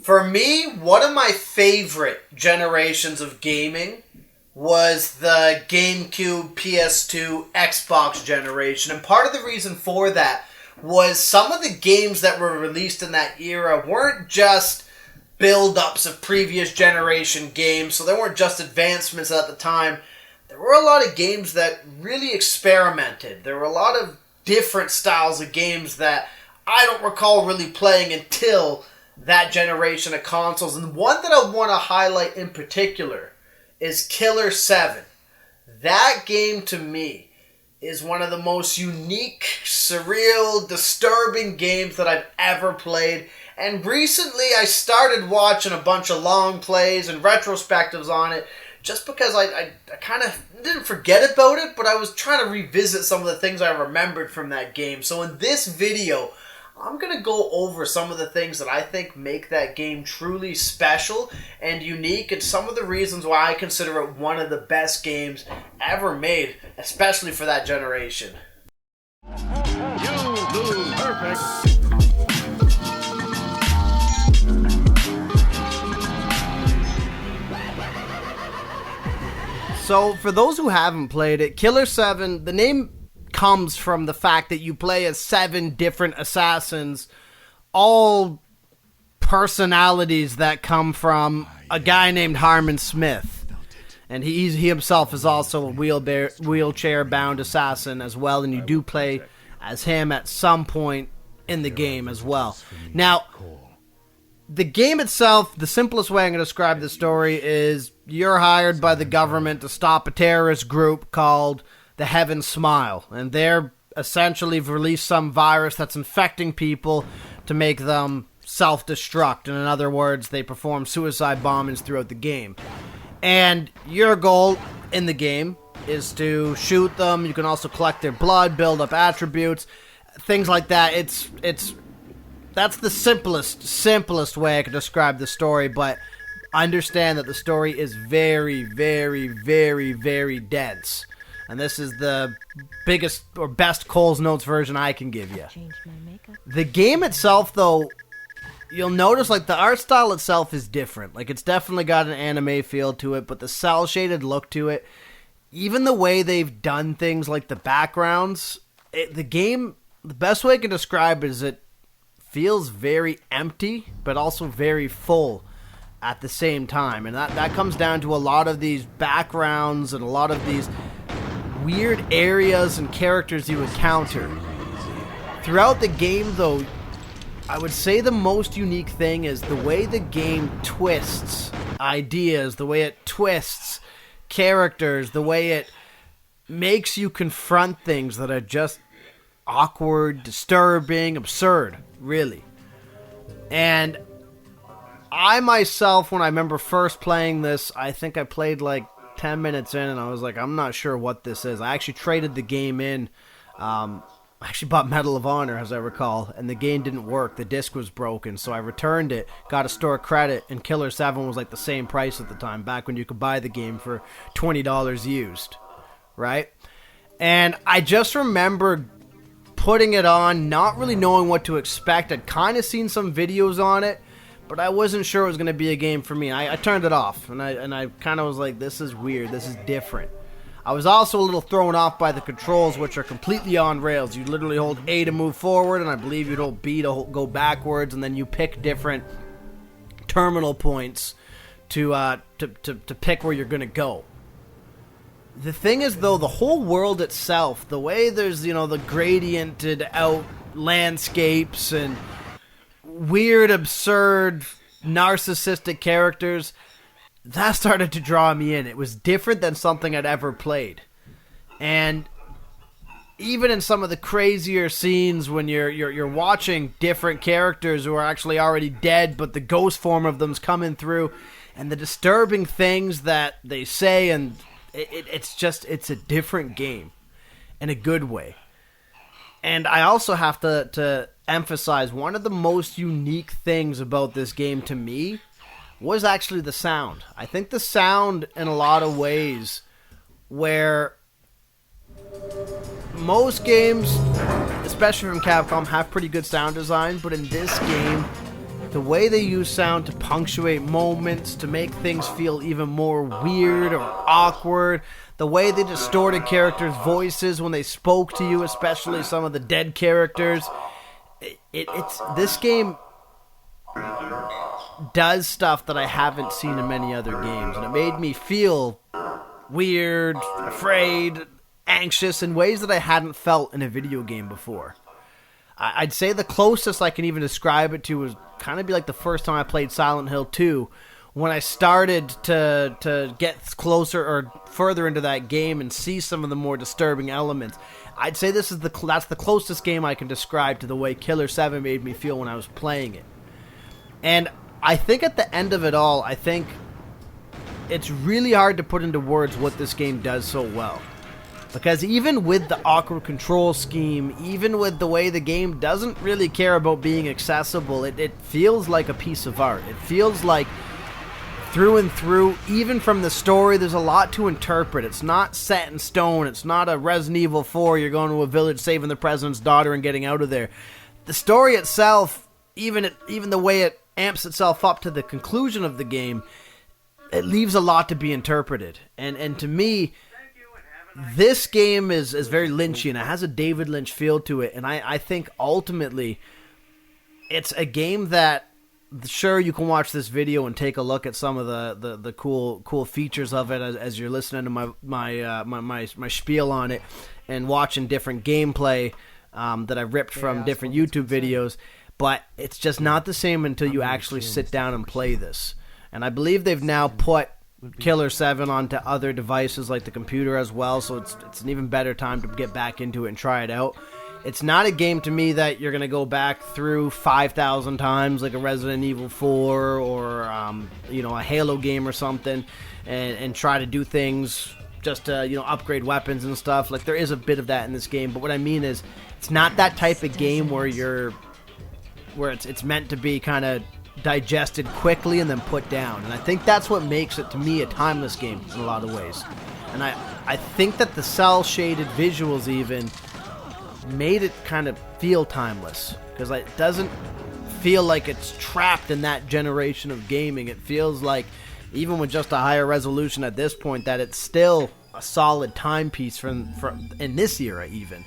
For me, one of my favorite generations of gaming was the Gamecube, PS2, Xbox generation. And part of the reason for that was some of the games that were released in that era weren't just build-ups of previous generation games, so they weren't just advancements at the time. There were a lot of games that really experimented. There were a lot of different styles of games that I don't recall really playing until that generation of consoles. And one that I want to highlight in particular is Killer 7. That game to me is one of the most unique, surreal, disturbing games that I've ever played. And recently I started watching a bunch of long plays and retrospectives on it just because I kind of didn't forget about it, but I was trying to revisit some of the things I remembered from that game. So in this video, I'm going to go over some of the things that I think make that game truly special and unique, and some of the reasons why I consider it one of the best games ever made, especially for that generation. You lose. Perfect. So, for those who haven't played it, Killer 7, the name comes from the fact that you play as 7 different assassins, all personalities that come from a guy named Harmon Smith. And he himself is also a wheelchair-bound assassin as well, and you do play as him at some point in the game as well. Now, the game itself, the simplest way I'm going to describe the story is you're hired by the government to stop a terrorist group called the Heaven Smile, and they're essentially released some virus that's infecting people to make them self-destruct. And in other words, they perform suicide bombings throughout the game. And your goal in the game is to shoot them. You can also collect their blood, build up attributes, things like that. That's the simplest way I could describe the story, but understand that the story is very, very, very, very dense. And this is the biggest or best Cole's Notes version I can give you. The game itself, though, you'll notice like the art style itself is different. Like, it's definitely got an anime feel to it, but the cel-shaded look to it, even the way they've done things like the backgrounds, the game, the best way I can describe it is it feels very empty, but also very full at the same time. And that comes down to a lot of these backgrounds and a lot of these weird areas and characters you encounter. Throughout the game, though, I would say the most unique thing is the way the game twists ideas, the way it twists characters, the way it makes you confront things that are just awkward, disturbing, absurd, really. And I myself, when I remember first playing this, I think I played like 10 minutes in and I was like, I'm not sure what this is. I actually traded the game in. I actually bought Medal of Honor, as I recall, and the game didn't work. The disc was broken, so I returned it, got a store credit, and Killer 7 was like the same price at the time, back when you could buy the game for $20 used, right? And I just remember putting it on, not really knowing what to expect. I'd kind of seen some videos on it, but I wasn't sure it was going to be a game for me. I turned it off, and I kind of was like, this is weird, this is different. I was also a little thrown off by the controls, which are completely on rails. You literally hold A to move forward, and I believe you'd hold B to go backwards, and then you pick different terminal points to pick where you're going to go. The thing is, though, the whole world itself, the way there's, the gradiented out landscapes and weird, absurd, narcissistic characters, that started to draw me in. It was different than something I'd ever played. And even in some of the crazier scenes when you're watching different characters who are actually already dead, but the ghost form of them's coming through, and the disturbing things that they say, and it's a different game in a good way. And I also have to emphasize, one of the most unique things about this game to me was actually the sound. I think the sound, in a lot of ways, where most games, especially from Capcom, have pretty good sound design, but in this game, the way they use sound to punctuate moments, to make things feel even more weird or awkward, the way they distorted characters' voices when they spoke to you, especially some of the dead characters. It's this game does stuff that I haven't seen in many other games, and it made me feel weird, afraid, anxious in ways that I hadn't felt in a video game before. I'd say the closest I can even describe it to was kind of be like the first time I played Silent Hill 2, when I started to get closer or further into that game and see some of the more disturbing elements. I'd say that's the closest game I can describe to the way Killer 7 made me feel when I was playing it. And I think at the end of it all, I think it's really hard to put into words what this game does so well. Because even with the awkward control scheme, even with the way the game doesn't really care about being accessible, it feels like a piece of art. It feels like through and through, even from the story, there's a lot to interpret. It's not set in stone. It's not a Resident Evil 4, you're going to a village saving the president's daughter and getting out of there. The story itself, even the way it amps itself up to the conclusion of the game, it leaves a lot to be interpreted. And to me, this game is very Lynchian. It has a David Lynch feel to it, and I think ultimately it's a game that, sure, you can watch this video and take a look at some of the cool features of it as you're listening to my spiel on it and watching different gameplay that I ripped from different YouTube videos, but it's just not the same until you actually sit down and play this. And I believe they've now put Killer 7 onto other devices like the computer as well, so it's an even better time to get back into it and try it out. It's not a game to me that you're going to go back through 5,000 times like a Resident Evil 4 or a Halo game or something and try to do things just to upgrade weapons and stuff. Like, there is a bit of that in this game, but what I mean is it's not that type of game where it's meant to be kind of digested quickly and then put down. And I think that's what makes it, to me, a timeless game in a lot of ways. And I think that the cel-shaded visuals even made it kind of feel timeless, because it doesn't feel like it's trapped in that generation of gaming. It feels like, even with just a higher resolution at this point, that it's still a solid timepiece from in this era even.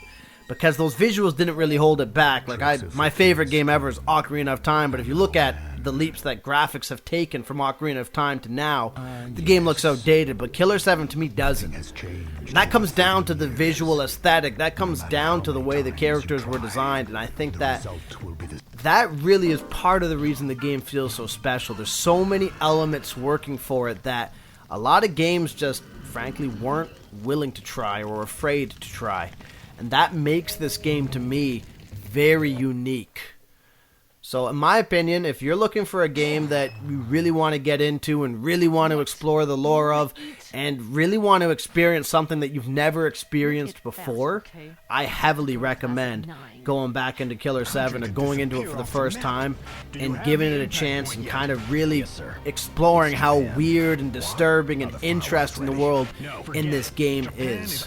Because those visuals didn't really hold it back. Like, my favorite game ever is Ocarina of Time, but if you look at the leaps that graphics have taken from Ocarina of Time to now, the game looks outdated, but Killer 7 to me doesn't. And that comes down to the visual aesthetic, that comes down to the way the characters were designed, and I think that really is part of the reason the game feels so special. There's so many elements working for it that a lot of games just, frankly, weren't willing to try or afraid to try. And that makes this game, to me, very unique. So, in my opinion, if you're looking for a game that you really want to get into and really want to explore the lore of and really want to experience something that you've never experienced before, I heavily recommend going back into Killer 7 or going into it for the first time and giving it a chance and kind of really exploring how weird and disturbing and interesting the world in this game is.